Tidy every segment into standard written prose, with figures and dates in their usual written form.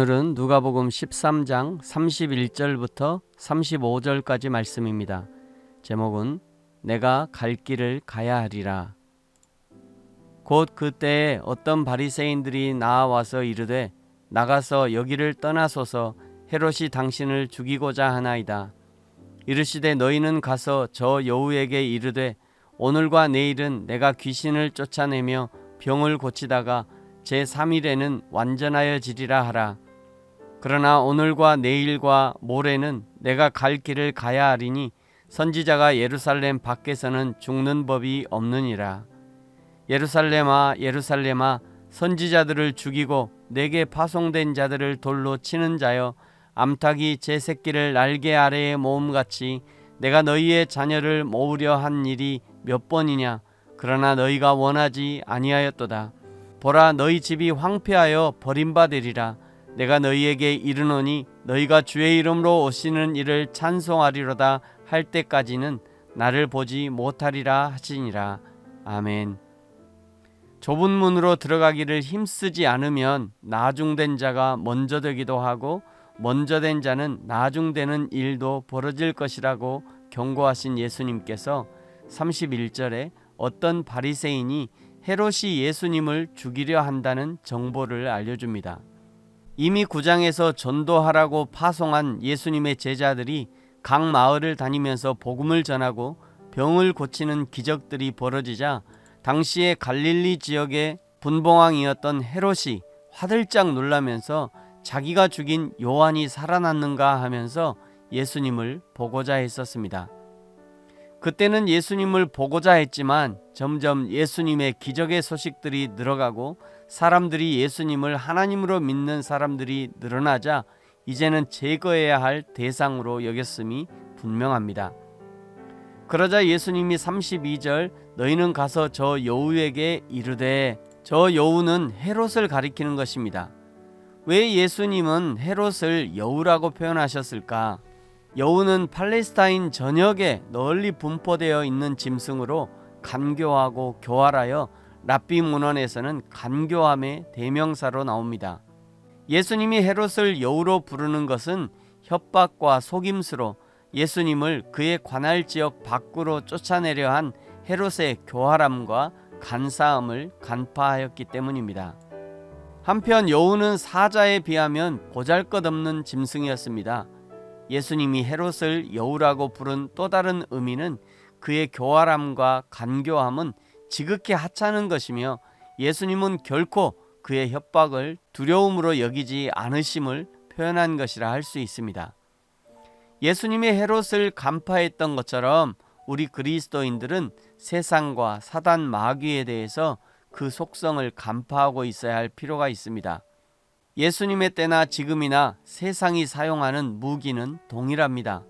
오늘은 누가복음 13장 31절부터 35절까지 말씀입니다. 제목은 내가 갈 길을 가야 하리라. 곧 그때에 어떤 바리새인들이 나와서 이르되 나가서 여기를 떠나소서 헤롯이 당신을 죽이고자 하나이다. 이르시되 너희는 가서 저 여우에게 이르되 오늘과 내일은 내가 귀신을 쫓아내며 병을 고치다가 제3일에는 완전하여 지리라 하라. 그러나 오늘과 내일과 모레는 내가 갈 길을 가야 하리니 선지자가 예루살렘 밖에서는 죽는 법이 없느니라. 예루살렘아 예루살렘아 선지자들을 죽이고 내게 파송된 자들을 돌로 치는 자여, 암탉이 제 새끼를 날개 아래에 모음같이 내가 너희의 자녀를 모으려 한 일이 몇 번이냐. 그러나 너희가 원하지 아니하였도다. 보라, 너희 집이 황폐하여 버림받으리라. 내가 너희에게 이르노니 너희가 주의 이름으로 오시는 이를 찬송하리로다 할 때까지는 나를 보지 못하리라 하시니라. 아멘. 좁은 문으로 들어가기를 힘쓰지 않으면 나중된 자가 먼저 되기도 하고 먼저 된 자는 나중되는 일도 벌어질 것이라고 경고하신 예수님께서 31절에 어떤 바리새인이 헤롯이 예수님을 죽이려 한다는 정보를 알려줍니다. 이미 9장에서 전도하라고 파송한 예수님의 제자들이 각 마을을 다니면서 복음을 전하고 병을 고치는 기적들이 벌어지자 당시의 갈릴리 지역의 분봉왕이었던 헤롯이 화들짝 놀라면서 자기가 죽인 요한이 살아났는가 하면서 예수님을 보고자 했었습니다. 그때는 예수님을 보고자 했지만 점점 예수님의 기적의 소식들이 늘어가고 사람들이 예수님을 하나님으로 믿는 사람들이 늘어나자 이제는 제거해야 할 대상으로 여겼음이 분명합니다. 그러자 예수님이 32절 너희는 가서 저 여우에게 이르되, 저 여우는 헤롯을 가리키는 것입니다. 왜 예수님은 헤롯을 여우라고 표현하셨을까? 여우는 팔레스타인 전역에 널리 분포되어 있는 짐승으로 간교하고 교활하여 랍비 문헌에서는 간교함의 대명사로 나옵니다. 예수님이 헤롯을 여우로 부르는 것은 협박과 속임수로 예수님을 그의 관할 지역 밖으로 쫓아내려 한 헤롯의 교활함과 간사함을 간파하였기 때문입니다. 한편 여우는 사자에 비하면 보잘것없는 짐승이었습니다. 예수님이 헤롯을 여우라고 부른 또 다른 의미는 그의 교활함과 간교함은 지극히 하찮은 것이며 예수님은 결코 그의 협박을 두려움으로 여기지 않으심을 표현한 것이라 할 수 있습니다. 예수님이 헤롯을 간파했던 것처럼 우리 그리스도인들은 세상과 사단 마귀에 대해서 그 속성을 간파하고 있어야 할 필요가 있습니다. 예수님의 때나 지금이나 세상이 사용하는 무기는 동일합니다.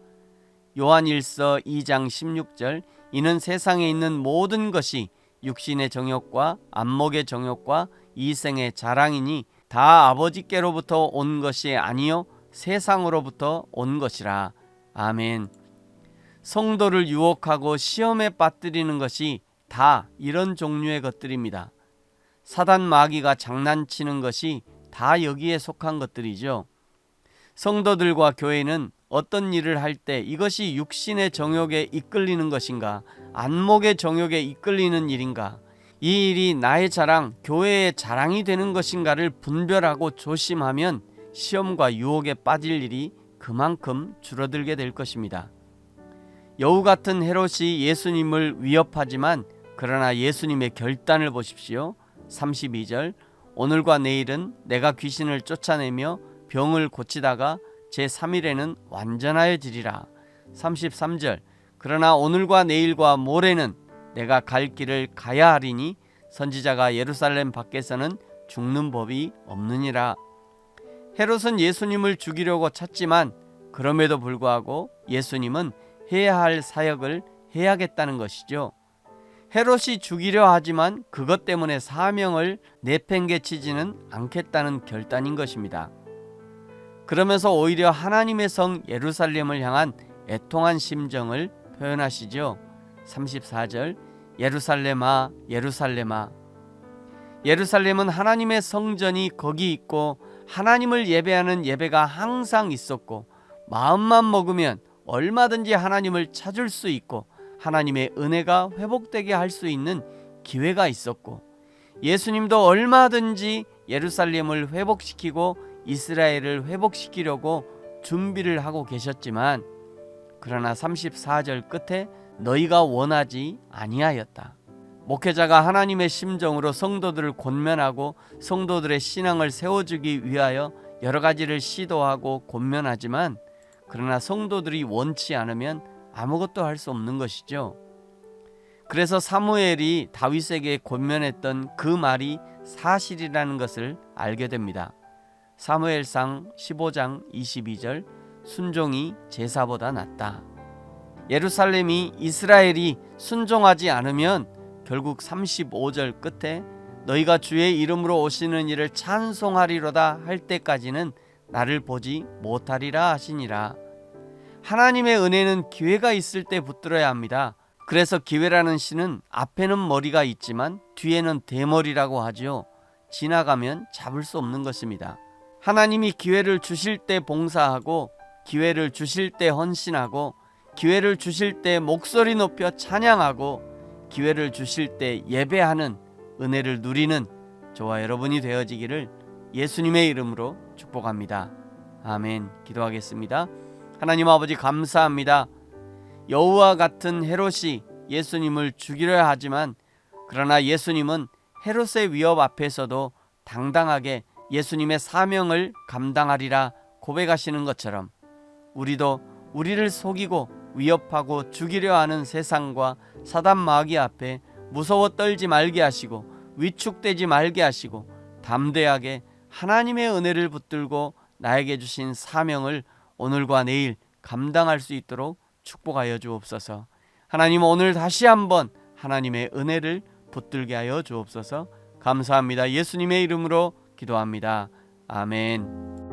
요한일서 2장 16절 이는 세상에 있는 모든 것이 육신의 정욕과 안목의 정욕과 이생의 자랑이니 다 아버지께로부터 온 것이 아니요 세상으로부터 온 것이라. 아멘. 성도를 유혹하고 시험에 빠뜨리는 것이 다 이런 종류의 것들입니다. 사단 마귀가 장난치는 것이 다 여기에 속한 것들이죠. 성도들과 교회는 어떤 일을 할 때 이것이 육신의 정욕에 이끌리는 것인가, 안목의 정욕에 이끌리는 일인가, 이 일이 나의 자랑, 교회의 자랑이 되는 것인가를 분별하고 조심하면 시험과 유혹에 빠질 일이 그만큼 줄어들게 될 것입니다. 여우 같은 헤롯이 예수님을 위협하지만 그러나 예수님의 결단을 보십시오. 32절 오늘과 내일은 내가 귀신을 쫓아내며 병을 고치다가 제3일에는 완전하여지리라. 33절 그러나 오늘과 내일과 모레는 내가 갈 길을 가야 하리니 선지자가 예루살렘 밖에서는 죽는 법이 없느니라. 헤롯은 예수님을 죽이려고 찼지만 그럼에도 불구하고 예수님은 해야 할 사역을 해야겠다는 것이죠. 헤롯이 죽이려 하지만 그것 때문에 사명을 내팽개치지는 않겠다는 결단인 것입니다. 그러면서 오히려 하나님의 성 예루살렘을 향한 애통한 심정을 표현하시죠. 34절 예루살렘아 예루살렘아. 예루살렘은 하나님의 성전이 거기 있고 하나님을 예배하는 예배가 항상 있었고 마음만 먹으면 얼마든지 하나님을 찾을 수 있고 하나님의 은혜가 회복되게 할 수 있는 기회가 있었고 예수님도 얼마든지 예루살렘을 회복시키고 이스라엘을 회복시키려고 준비를 하고 계셨지만 그러나 34절 끝에 너희가 원하지 아니하였다. 목회자가 하나님의 심정으로 성도들을 권면하고 성도들의 신앙을 세워주기 위하여 여러 가지를 시도하고 권면하지만 그러나 성도들이 원치 않으면 아무것도 할 수 없는 것이죠. 그래서 사무엘이 다윗에게 권면했던 그 말이 사실이라는 것을 알게 됩니다. 사무엘상 15장 22절 순종이 제사보다 낫다. 예루살렘이 이스라엘이 순종하지 않으면 결국 35절 끝에 너희가 주의 이름으로 오시는 이를 찬송하리로다 할 때까지는 나를 보지 못하리라 하시니라. 하나님의 은혜는 기회가 있을 때 붙들어야 합니다. 그래서 기회라는 시는 앞에는 머리가 있지만 뒤에는 대머리라고 하지요. 지나가면 잡을 수 없는 것입니다. 하나님이 기회를 주실 때 봉사하고 기회를 주실 때 헌신하고 기회를 주실 때 목소리 높여 찬양하고 기회를 주실 때 예배하는 은혜를 누리는 저와 여러분이 되어지기를 예수님의 이름으로 축복합니다. 아멘. 기도하겠습니다. 하나님 아버지 감사합니다. 여우와 같은 헤롯이 예수님을 죽이려 하지만 그러나 예수님은 헤롯의 위협 앞에서도 당당하게 예수님의 사명을 감당하리라 고백하시는 것처럼 우리도 우리를 속이고 위협하고 죽이려 하는 세상과 사단 마귀 앞에 무서워 떨지 말게 하시고 위축되지 말게 하시고 담대하게 하나님의 은혜를 붙들고 나에게 주신 사명을 오늘과 내일 감당할 수 있도록 축복하여 주옵소서. 하나님 오늘 다시 한번 하나님의 은혜를 붙들게 하여 주옵소서. 감사합니다. 예수님의 이름으로 기도합니다. 아멘.